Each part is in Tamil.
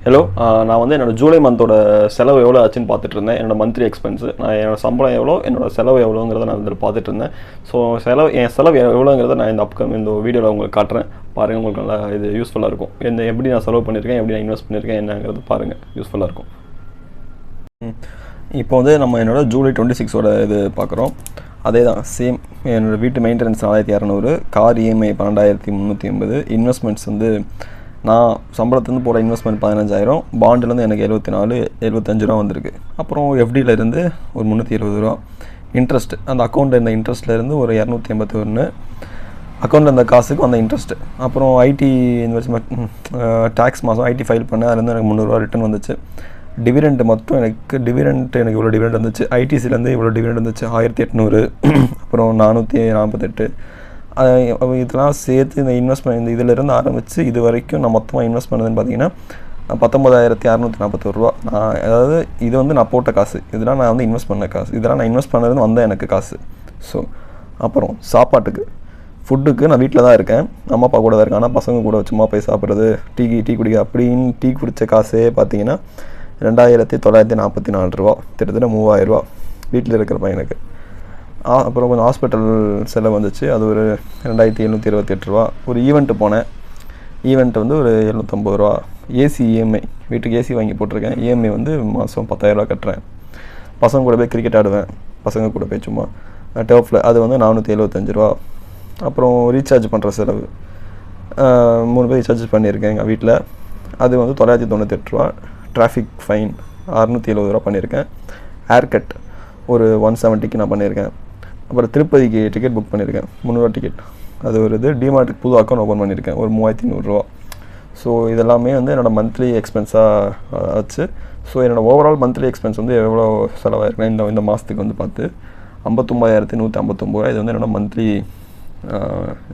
ஹலோ, நான் வந்து என்னோடய ஜூலை மந்தோட செலவு எவ்வளோ ஆச்சுன்னு பார்த்துட்டு இருந்தேன். என்னோடய மந்த்லி எக்ஸ்பென்ஸு, நான் என்னோடய சம்பளம் எவ்வளோ, என்னோடய செலவு எவ்வளோங்கிறத நான் இதில் பார்த்துட்டு இருந்தேன். ஸோ என் செலவு எவ்வளோங்கிறத நான் இந்த வீடியோவில் உங்களுக்கு காட்டுறேன். பாருங்கள், உங்களுக்கு நல்லா இது யூஸ்ஃபுல்லாக இருக்கும். எப்படி நான் செலவு பண்ணியிருக்கேன், எப்படி நான் இன்வெஸ்ட் பண்ணியிருக்கேன் என்னங்கிறது பாருங்கள், யூஸ்ஃபுல்லாக இருக்கும். இப்போ வந்து நம்ம என்னோடய ஜூலை 26ஓட இது பார்க்குறோம். அதே தான் சேம். என்னோடய வீட்டு மெயின்டெனன்ஸ் 4200, கார் இஎம்ஐ 12380, இன்வெஸ்ட்மெண்ட்ஸ் வந்து நான் சம்பளத்துலேருந்து போகிற இன்வெஸ்ட்மெண்ட் 15000, பாண்டுலேருந்து எனக்கு 75 ரூபா வந்திருக்கு. அப்புறம் எஃப்டியிலேருந்து ஒரு 370 ரூபா, இன்ட்ரெஸ்ட் அந்த அக்கௌண்ட்டில் இருந்த இன்ட்ரெஸ்ட்லேருந்து ஒரு 281, அக்கௌண்ட்டில் இருந்த காசுக்கு அந்த இன்ட்ரெஸ்ட்டு. அப்புறம் ஐடி இன்வெஸ்ட்மெண்ட் டேக்ஸ் மாதம் ஐடி ஃபைல் பண்ணேன், அதுலேருந்து எனக்கு 300 ரூபா ரிட்டர்ன் வந்துச்சு. டிவிடெண்ட் மட்டும் எனக்கு இவ்வளோ டிவிடெண்ட் வந்துச்சு. ஐடிசிலேருந்து இவ்வளோ டிவிடெண்ட் வந்துச்சு 1800, அப்புறம் 448. இதெல்லாம் சேர்த்து இந்த இன்வெஸ்ட்மெண்ட் இந்த இதிலேருந்து ஆரம்பித்து இது வரைக்கும் நான் மொத்தமாக இன்வெஸ்ட் பண்ணதுன்னு பார்த்தீங்கன்னா 19641 ரூபா. அதாவது இது வந்து நான் போட்ட காசு, இதெல்லாம் நான் வந்து இன்வெஸ்ட் பண்ண காசு, இதெல்லாம் நான் இன்வெஸ்ட் பண்ணதுன்னு வந்தால் எனக்கு காசு. ஸோ அப்புறம் சாப்பாட்டுக்கு, ஃபுட்டுக்கு நான் வீட்டில் தான் இருக்கேன், அம்மா அப்பா கூட தான் இருக்கேன். ஆனால் பசங்க கூட சும்மா போய் சாப்பிட்றது, டீ குடிக்க அப்படின்னு டீ குடித்த காசே பார்த்தீங்கன்னா 2944 ரூபா, கிட்டத்தட்ட 3000 ரூபா வீட்டில் இருக்கிற பையனுக்கு. அப்புறம் கொஞ்சம் ஹாஸ்பிட்டல் செலவு வந்துச்சு, அது ஒரு 2728 ரூபா. ஒரு ஈவெண்ட்டு போனேன், ஈவெண்ட் வந்து ஒரு 750 ரூபா. ஏசி இஎம்ஐ, வீட்டுக்கு ஏசி வாங்கி போட்டிருக்கேன். இஎம்ஐ வந்து மாதம் 10000 ரூபா கட்டுறேன். பசங்க கூட போய் கிரிக்கெட் ஆடுவேன், பசங்க கூட போய் சும்மா டர்ஃபில், அது வந்து 475 ரூபா. அப்புறம் ரீசார்ஜ் பண்ணுற செலவு 3 பேர் ரீசார்ஜ் பண்ணியிருக்கேன் எங்கள் வீட்டில், அது வந்து 998 ரூபா. டிராஃபிக் ஃபைன் 670 ரூபா பண்ணியிருக்கேன். ஹேர் கட் ஒரு 170க்கு நான் பண்ணியிருக்கேன். அப்புறம் திருப்பதிக்கு டிக்கெட் புக் பண்ணியிருக்கேன், 300 டிக்கெட். அது ஒரு இது. டிமார்ட்டுக்கு புது அக்கௌண்ட் ஓப்பன் பண்ணியிருக்கேன், ஒரு 3100 ரூபா. ஸோ இதெல்லாமே வந்து என்னோடய மந்த்லி எக்ஸ்பென்ஸாக ஆச்சு. ஸோ என்னோடய ஓவரால் மந்த்லி எக்ஸ்பென்ஸ் வந்து எவ்வளோ செலவாயிருக்குன்னா இந்த மாதத்துக்கு வந்து பார்த்து 59159 ரூபா. இது வந்து என்னோடய மந்த்லி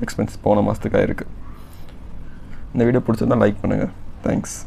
எக்ஸ்பென்ஸ் போன மாதத்துக்கு ஆயிருக்கு. இந்த வீடியோ பிடிச்சிருந்தா லைக் பண்ணுங்கள். தேங்க்ஸ்.